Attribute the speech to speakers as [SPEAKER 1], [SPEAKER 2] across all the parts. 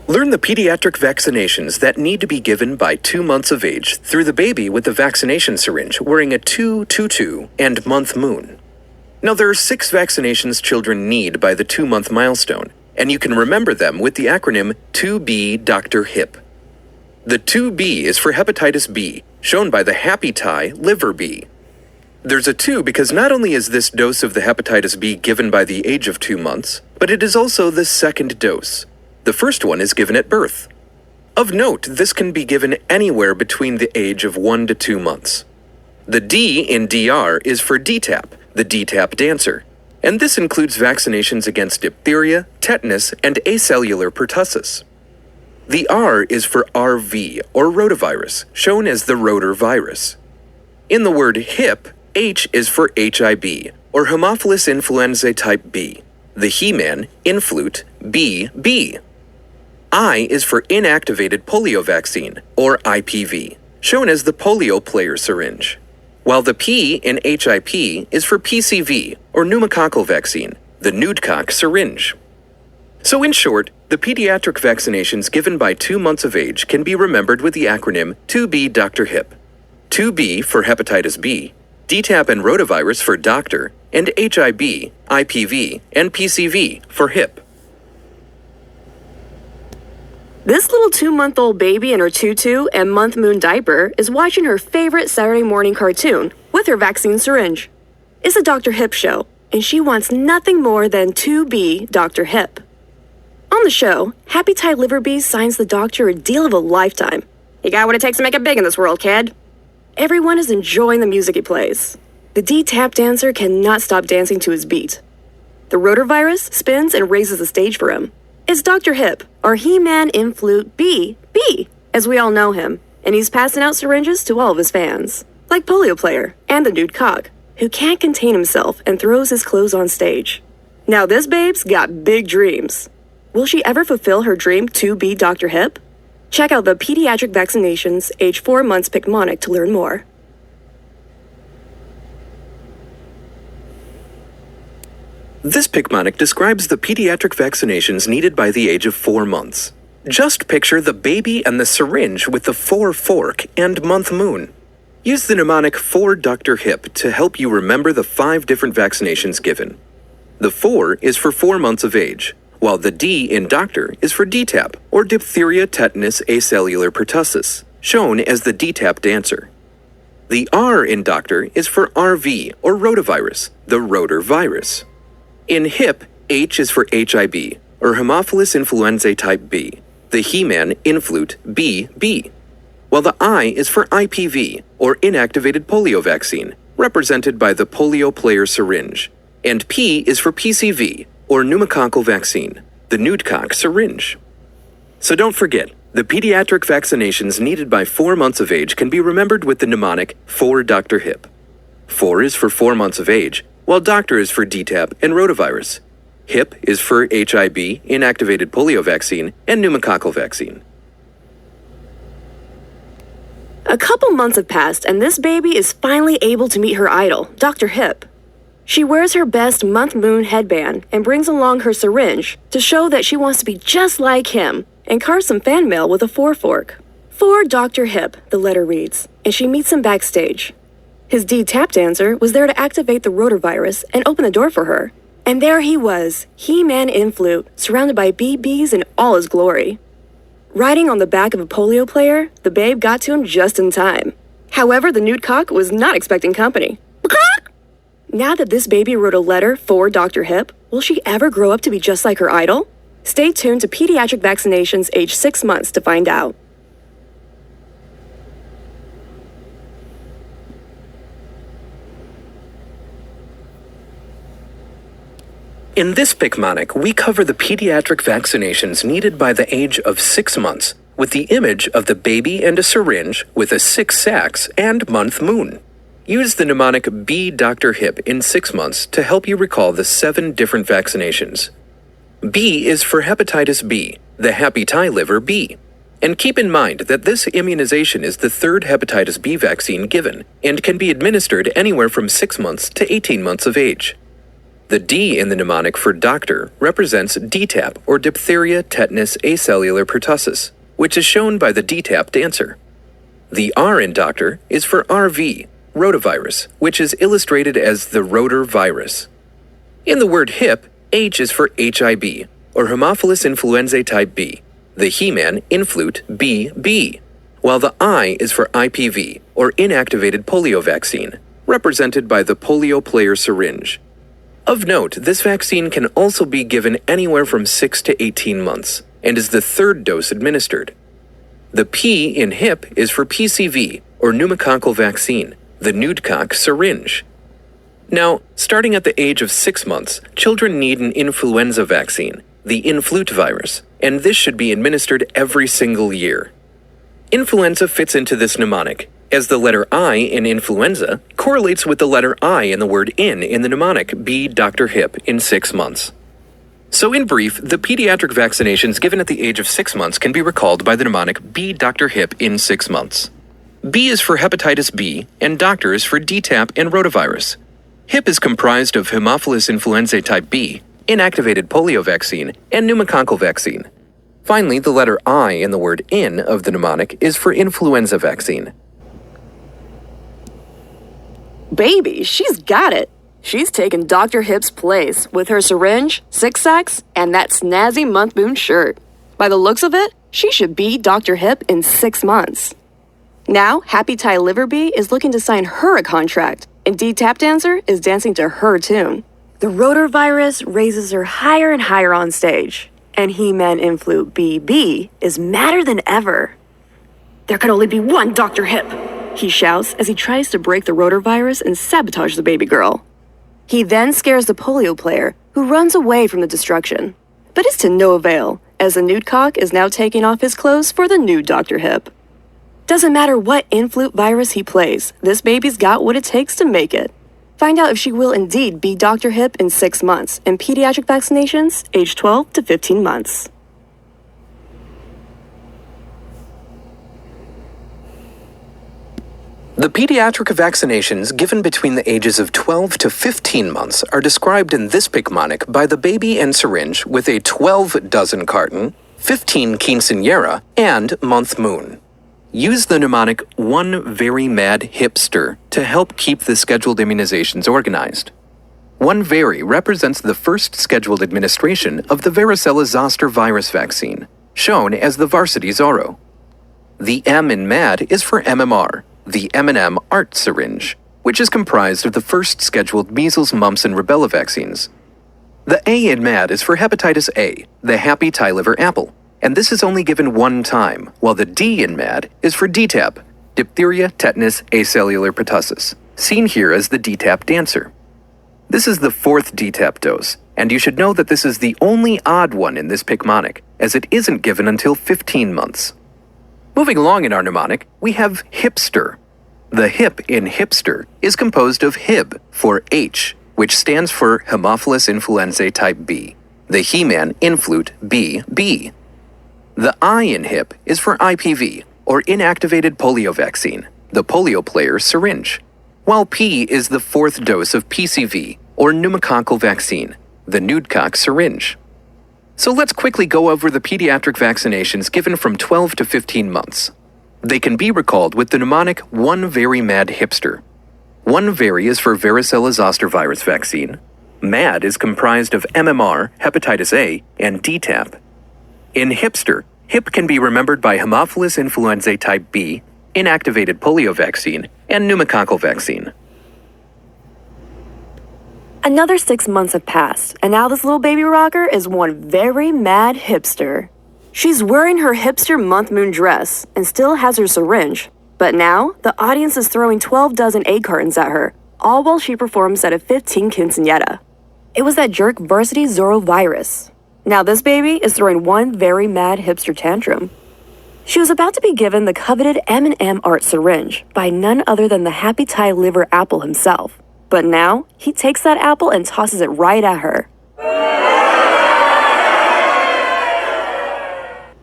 [SPEAKER 1] Learn the pediatric vaccinations that need to be given by 2 months of age through the baby with the vaccination syringe wearing a 2-2-2 and month moon. Now there are 6 vaccinations children need by the 2-month milestone, and you can remember them with the acronym 2B Dr. Hip. The 2B is for hepatitis B, shown by the happy tie liver B. There's a 2 because not only is this dose of the hepatitis B given by the age of 2 months, but it is also the second dose. The first one is given at birth. Of note, this can be given anywhere between the age of 1 to 2 months. The D in DR is for DTaP, the DTaP dancer, and this includes vaccinations against diphtheria, tetanus, and acellular pertussis. The R is for RV, or rotavirus, shown as the rotavirus. In the word HIP, H is for HIB, or Haemophilus influenzae type B. The He-Man, influte, B. I is for inactivated polio vaccine, or IPV, shown as the polio player syringe, while the P in HIP is for PCV, or pneumococcal vaccine, the Pneumococcal syringe. So in short, the pediatric vaccinations given by 2 months of age can be remembered with the acronym 2B Dr. Hip. 2B for hepatitis B, DTaP and rotavirus for doctor, and HIB, IPV, and PCV for hip.
[SPEAKER 2] This little 2-month-old baby in her tutu and month moon diaper is watching her favorite Saturday morning cartoon with her vaccine syringe. It's a Dr. Hip show, and she wants nothing more than 2B Dr. Hip. On the show, Happy Tie Liver Bee signs the doctor a deal of a lifetime. You got what it takes to make it big in this world, kid. Everyone is enjoying the music he plays. The D-Tap dancer cannot stop dancing to his beat. The rotavirus spins and raises the stage for him. It's Dr. Hip, or He-Man influte B, as we all know him, and he's passing out syringes to all of his fans, like Polio Player and the Nude Cock, who can't contain himself and throws his clothes on stage. Now this babe's got big dreams. Will she ever fulfill her dream to be Dr. Hip? Check out the Pediatric Vaccinations age 4 months Picmonic to learn more.
[SPEAKER 1] This Picmonic describes the pediatric vaccinations needed by the age of 4 months. Just picture the baby and the syringe with the 4 fork and month moon. Use the mnemonic 4 Dr. Hip to help you remember the 5 different vaccinations given. The 4 is for 4 months of age, while the D in doctor is for DTaP, or diphtheria, tetanus, acellular pertussis, shown as the DTaP dancer. The R in doctor is for RV, or rotavirus, the rotavirus. In HIP, H is for HIB, or Haemophilus influenzae type B, the He-Man influte B, while the I is for IPV, or inactivated polio vaccine, represented by the polio player syringe, and P is for PCV, or pneumococcal vaccine, the Pneumococcal syringe. So don't forget, the pediatric vaccinations needed by 4 months of age can be remembered with the mnemonic 4 Dr. Hip. 4 is for 4 months of age, while doctor is for DTaP and rotavirus. HIP is for HIB, inactivated polio vaccine, and pneumococcal vaccine.
[SPEAKER 2] A couple months have passed, and this baby is finally able to meet her idol, Dr. Hip. She wears her best month moon headband and brings along her syringe to show that she wants to be just like him, and carves some fan mail with a 4 fork. For Dr. Hip, the letter reads, and she meets him backstage. His D-Tap dancer was there to activate the rotavirus and open the door for her. And there he was, He-Man influte, surrounded by BBs in all his glory. Riding on the back of a polio player, the babe got to him just in time. However, the nude cock was not expecting company. Now that this baby wrote a letter for Dr. Hip, will she ever grow up to be just like her idol? Stay tuned to Pediatric Vaccinations age 6 months to find out.
[SPEAKER 1] In this Picmonic, we cover the pediatric vaccinations needed by the age of 6 months, with the image of the baby and a syringe with a 6 sacks and month moon. Use the mnemonic B Dr. Hip in 6 months to help you recall the 7 different vaccinations. B is for hepatitis B, the happy tie liver B. And keep in mind that this immunization is the 3rd hepatitis B vaccine given and can be administered anywhere from 6 months to 18 months of age. The D in the mnemonic for doctor represents DTaP, or diphtheria, tetanus, acellular pertussis, which is shown by the DTaP dancer. The R in doctor is for RV, rotavirus, which is illustrated as the rotor virus. In the word hip, H is for HIB, or Haemophilus influenzae type B, the He-Man influte BB, while the I is for IPV, or inactivated polio vaccine, represented by the polio player syringe. Of note, this vaccine can also be given anywhere from 6 to 18 months, and is the third dose administered. The P in hip is for PCV, or pneumococcal vaccine, the Nudcock syringe. Now, starting at the age of 6 months, children need an influenza vaccine, the influte virus, and this should be administered every single year. Influenza fits into this mnemonic, as the letter I in influenza correlates with the letter I in the word in the mnemonic be Dr. Hip in 6 months. So in brief, the pediatric vaccinations given at the age of 6 months can be recalled by the mnemonic be Dr. Hip in 6 months. B is for hepatitis B, and doctor is for DTaP and rotavirus. HIP is comprised of Haemophilus influenzae type B, inactivated polio vaccine, and pneumococcal vaccine. Finally, the letter I in the word in of the mnemonic is for influenza vaccine.
[SPEAKER 2] Baby, she's got it. She's taken Dr. Hip's place with her syringe, 6-sacks, and that snazzy month moon shirt. By the looks of it, she should be Dr. Hip in 6 months. Now, Happy Ty Liverbee is looking to sign her a contract, and D-Tap Dancer is dancing to her tune. The rotavirus raises her higher and higher on stage, and He-Man Influte BB is madder than ever. There can only be one Dr. Hip, he shouts as he tries to break the rotavirus and sabotage the baby girl. He then scares the polio player, who runs away from the destruction. But it's to no avail, as the Nudcock is now taking off his clothes for the new Dr. Hip. Doesn't matter what influte virus he plays, this baby's got what it takes to make it. Find out if she will indeed be Dr. Hip in 6 months, and pediatric vaccinations age 12 to 15 months.
[SPEAKER 1] The pediatric vaccinations given between the ages of 12 to 15 months are described in this Picmonic by the baby and syringe with a 12-dozen carton, 15 quinceañera, and month moon. Use the mnemonic one very mad hipster to help keep the scheduled immunizations organized. One very represents the first scheduled administration of the varicella-zoster virus vaccine, shown as the varsity Zorro. The M in MAD is for MMR, the M&M ART syringe, which is comprised of the first scheduled measles, mumps, and rubella vaccines. The A in MAD is for hepatitis A, the Happy Ty Liver Apple, and this is only given one time, while the D in MAD is for DTaP, diphtheria, tetanus, acellular pertussis, seen here as the DTaP dancer. This is the 4th DTaP dose, and you should know that this is the only odd one in this Picmonic, as it isn't given until 15 months. Moving along in our mnemonic, we have hipster. The hip in hipster is composed of HIB for H, which stands for Haemophilus influenzae type B, the He-Man influte BB. The I in hip is for IPV, or inactivated polio vaccine, the polio player syringe, while P is the 4th dose of PCV, or pneumococcal vaccine, the Nudcock syringe. So let's quickly go over the pediatric vaccinations given from 12 to 15 months. They can be recalled with the mnemonic one very mad hipster. One very is for varicella-zoster virus vaccine. MAD is comprised of MMR, hepatitis A, and DTaP. In hipster, HIP can be remembered by Haemophilus influenzae type B, inactivated polio vaccine, and pneumococcal vaccine.
[SPEAKER 2] Another 6 months have passed, and now this little baby rocker is one very mad hipster. She's wearing her hipster month moon dress and still has her syringe, but now the audience is throwing 12 dozen egg cartons at her, all while she performs at a 15 quinceañera. It was that jerk varsity Zorro virus. Now this baby is throwing one very mad hipster tantrum. She was about to be given the coveted M&M art syringe by none other than the Happy Ty Liver Apple himself. But now, he takes that apple and tosses it right at her.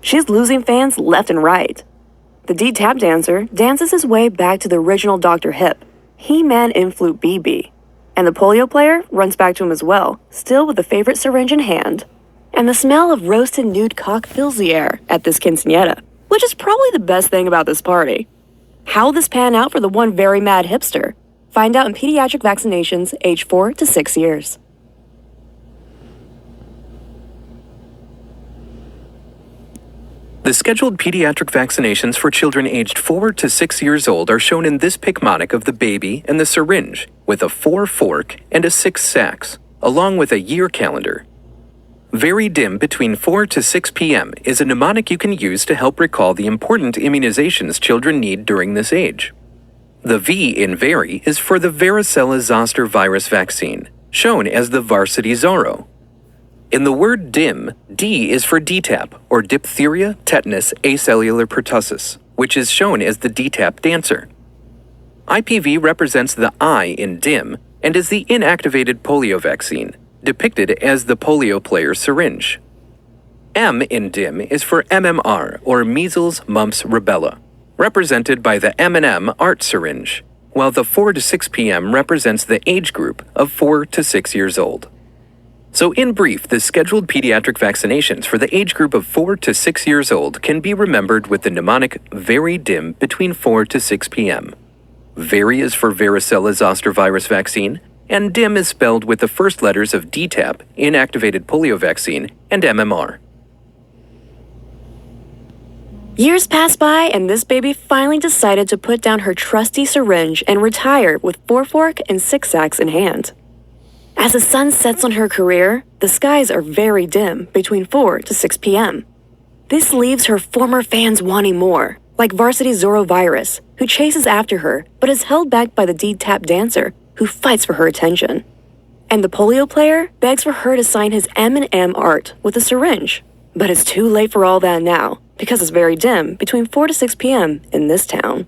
[SPEAKER 2] She's losing fans left and right. The D-Tap dancer dances his way back to the original Dr. Hip, He-Man Influte BB. And the polio player runs back to him as well, still with the favorite syringe in hand. And the smell of roasted nude cock fills the air at this quinceañera, which is probably the best thing about this party. How will this pan out for the one very mad hipster? Find out in pediatric vaccinations age 4 to 6 years.
[SPEAKER 1] The scheduled pediatric vaccinations for children aged 4 to 6 years old are shown in this Picmonic of the baby and the syringe, with a 4 fork and a 6 sacks, along with a year calendar. Very dim between 4 to 6 p.m. is a mnemonic you can use to help recall the important immunizations children need during this age. The V in very is for the varicella-zoster virus vaccine, shown as the Varsity Zorro. In the word dim, D is for DTaP, or diphtheria, tetanus, acellular pertussis, which is shown as the DTaP dancer. IPV represents the I in dim and is the inactivated polio vaccine, depicted as the polio player syringe. M in dim is for MMR, or measles, mumps, rubella, represented by the M&M art syringe, while the 4 to 6 p.m. represents the age group of 4 to 6 years old. So in brief, the scheduled pediatric vaccinations for the age group of 4 to 6 years old can be remembered with the mnemonic very dim between 4 to 6 p.m. Very is for varicella-zoster virus vaccine, and dim is spelled with the first letters of DTaP, inactivated polio vaccine, and MMR.
[SPEAKER 2] Years passed by and this baby finally decided to put down her trusty syringe and retire with 4 fork and 6 sacks in hand. As the sun sets on her career, the skies are very dim between 4 to 6 p.m. This leaves her former fans wanting more, like Varsity Zorro Virus, who chases after her but is held back by the DTaP dancer, who fights for her attention. And the polio player begs for her to sign his M&M art with a syringe. But it's too late for all that now, because it's very dim between 4 to 6 p.m. in this town.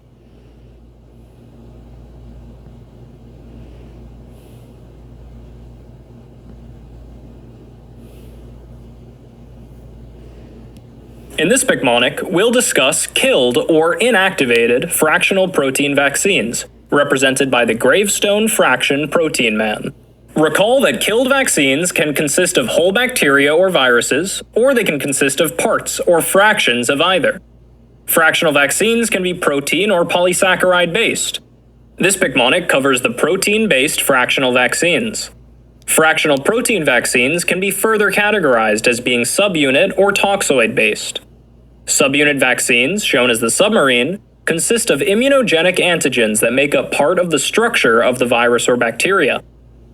[SPEAKER 3] In this Picmonic, we'll discuss killed or inactivated fractional protein vaccines, represented by the gravestone fraction protein man. Recall that killed vaccines can consist of whole bacteria or viruses, or they can consist of parts or fractions of either. Fractional vaccines can be protein or polysaccharide based. This Picmonic covers the protein-based fractional vaccines. Fractional protein vaccines can be further categorized as being subunit or toxoid based. Subunit vaccines, shown as the submarine, consist of immunogenic antigens that make up part of the structure of the virus or bacteria.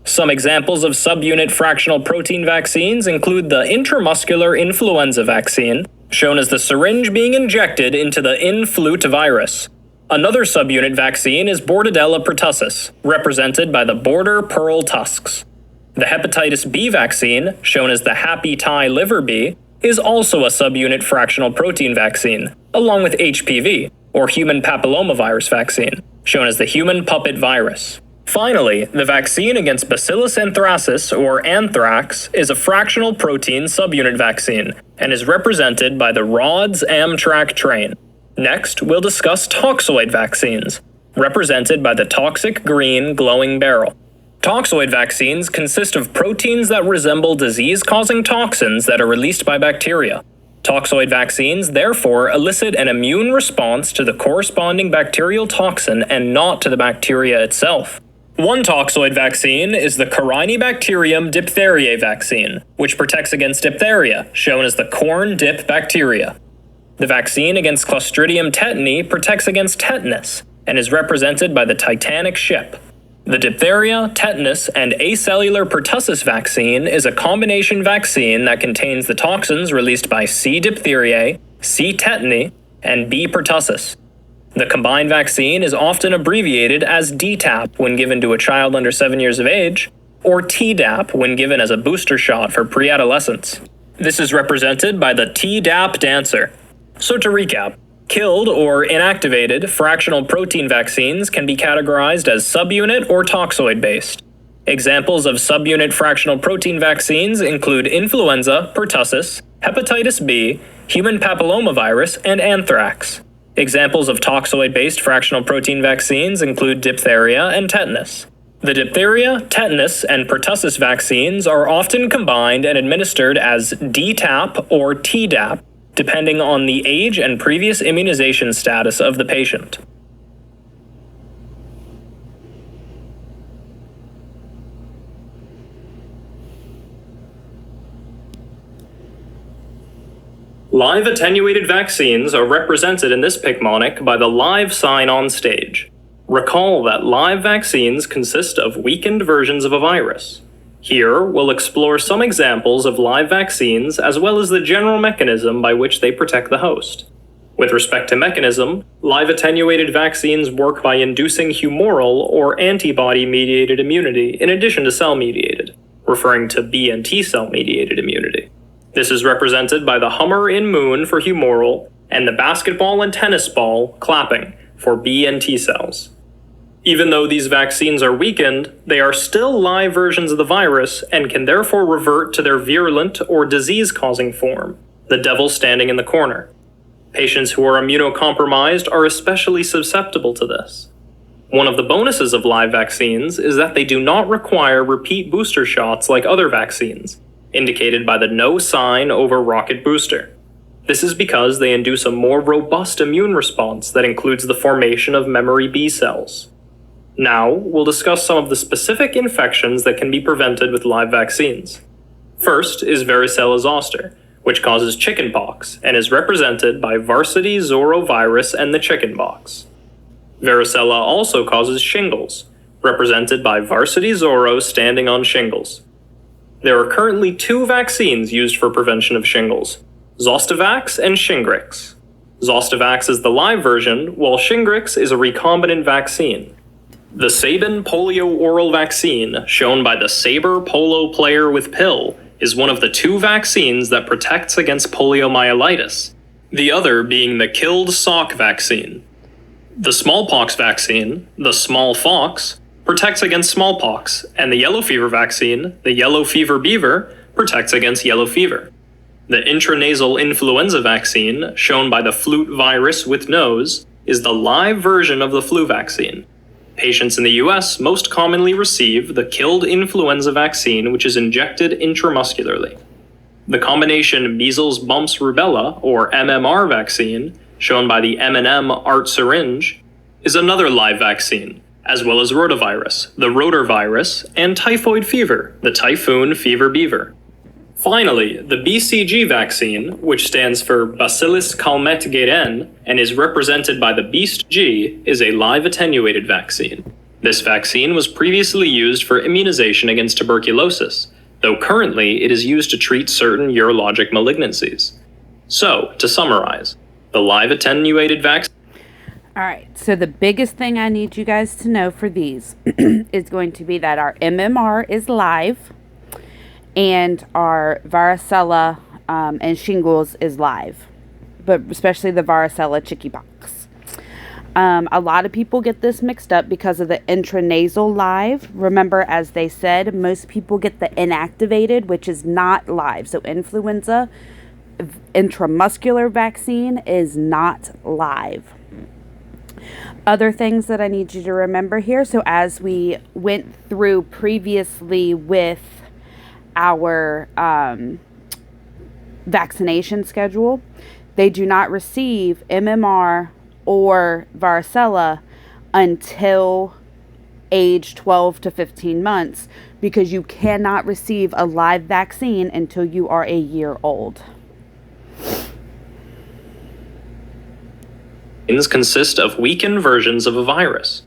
[SPEAKER 3] Some examples of subunit fractional protein vaccines include the intramuscular influenza vaccine, shown as the syringe being injected into the influte virus. Another subunit vaccine is Bordetella pertussis, represented by the border pearl tusks. The hepatitis B vaccine, shown as the Happy Thai liver bee, is also a subunit fractional protein vaccine, along with HPV, or human papillomavirus vaccine, shown as the human puppet virus. Finally, the vaccine against Bacillus anthracis, or anthrax, is a fractional protein subunit vaccine, and is represented by the Rhodes Amtrak train. Next, we'll discuss toxoid vaccines, represented by the toxic green glowing barrel. Toxoid vaccines consist of proteins that resemble disease-causing toxins that are released by bacteria. Toxoid vaccines therefore elicit an immune response to the corresponding bacterial toxin and not to the bacteria itself. One toxoid vaccine is the Corynebacterium diphtheriae vaccine, which protects against diphtheria, shown as the corn dip bacteria. The vaccine against Clostridium tetani protects against tetanus, and is represented by the Titanic ship. The diphtheria, tetanus, and acellular pertussis vaccine is a combination vaccine that contains the toxins released by C. diphtheriae, C. tetani, and B. pertussis. The combined vaccine is often abbreviated as DTaP when given to a child under 7 years of age, or Tdap when given as a booster shot for pre-adolescents. This is represented by the Tdap dancer. So to recap, killed or inactivated fractional protein vaccines can be categorized as subunit or toxoid based. Examples of subunit fractional protein vaccines include influenza, pertussis, hepatitis B, human papillomavirus, and anthrax. Examples of toxoid based fractional protein vaccines include diphtheria and tetanus. The diphtheria, tetanus, and pertussis vaccines are often combined and administered as DTaP or Tdap, depending on the age and previous immunization status of the patient. Live attenuated vaccines are represented in this Picmonic by the live sign on stage. Recall that live vaccines consist of weakened versions of a virus. Here, we'll explore some examples of live vaccines as well as the general mechanism by which they protect the host. With respect to mechanism, live attenuated vaccines work by inducing humoral or antibody-mediated immunity in addition to cell-mediated, referring to B and T cell-mediated immunity. This is represented by the hummer in moon for humoral and the basketball and tennis ball clapping for B and T cells. Even though these vaccines are weakened, they are still live versions of the virus and can therefore revert to their virulent or disease-causing form, the devil standing in the corner. Patients who are immunocompromised are especially susceptible to this. One of the bonuses of live vaccines is that they do not require repeat booster shots like other vaccines, indicated by the no sign over rocket booster. This is because they induce a more robust immune response that includes the formation of memory B cells. Now, we'll discuss some of the specific infections that can be prevented with live vaccines. First is varicella zoster, which causes chickenpox and is represented by varsity zorovirus and the chickenpox. Varicella also causes shingles, represented by varsity zoro standing on shingles. There are currently 2 vaccines used for prevention of shingles, Zostavax and Shingrix. Zostavax is the live version, while Shingrix is a recombinant vaccine. The Sabin polio oral vaccine, shown by the Saber polo player with pill, is one of the 2 vaccines that protects against poliomyelitis, the other being the killed sock vaccine. The smallpox vaccine, the small fox, protects against smallpox, and the yellow fever vaccine, the yellow fever beaver, protects against yellow fever. The intranasal influenza vaccine, shown by the flute virus with nose, is the live version of the flu vaccine. Patients in the US most commonly receive the killed influenza vaccine, which is injected intramuscularly. The combination measles, mumps, rubella, or MMR vaccine, shown by the M&M ART syringe, is another live vaccine, as well as rotavirus, the rotavirus, and typhoid fever, the typhoon fever beaver. Finally, the BCG vaccine, which stands for Bacillus calmette-guerin and is represented by the Beast G, is a live attenuated vaccine. This vaccine was previously used for immunization against tuberculosis, though currently it is used to treat certain urologic malignancies. So, to summarize, the live attenuated vaccine.
[SPEAKER 4] All right, so the biggest thing I need you guys to know for these is going to be that our MMR is live, and our varicella and shingles is live, but especially the varicella chickenpox. A lot of people get this mixed up because of the intranasal live. Remember, as they said, most people get the inactivated, which is not live. So influenza intramuscular vaccine is not live. Other things that I need you to remember here. So as we went through previously with our vaccination schedule, they do not receive MMR or varicella until age 12 to 15 months because you cannot receive a live vaccine until you are a year old.
[SPEAKER 3] Consist of weakened versions of a virus.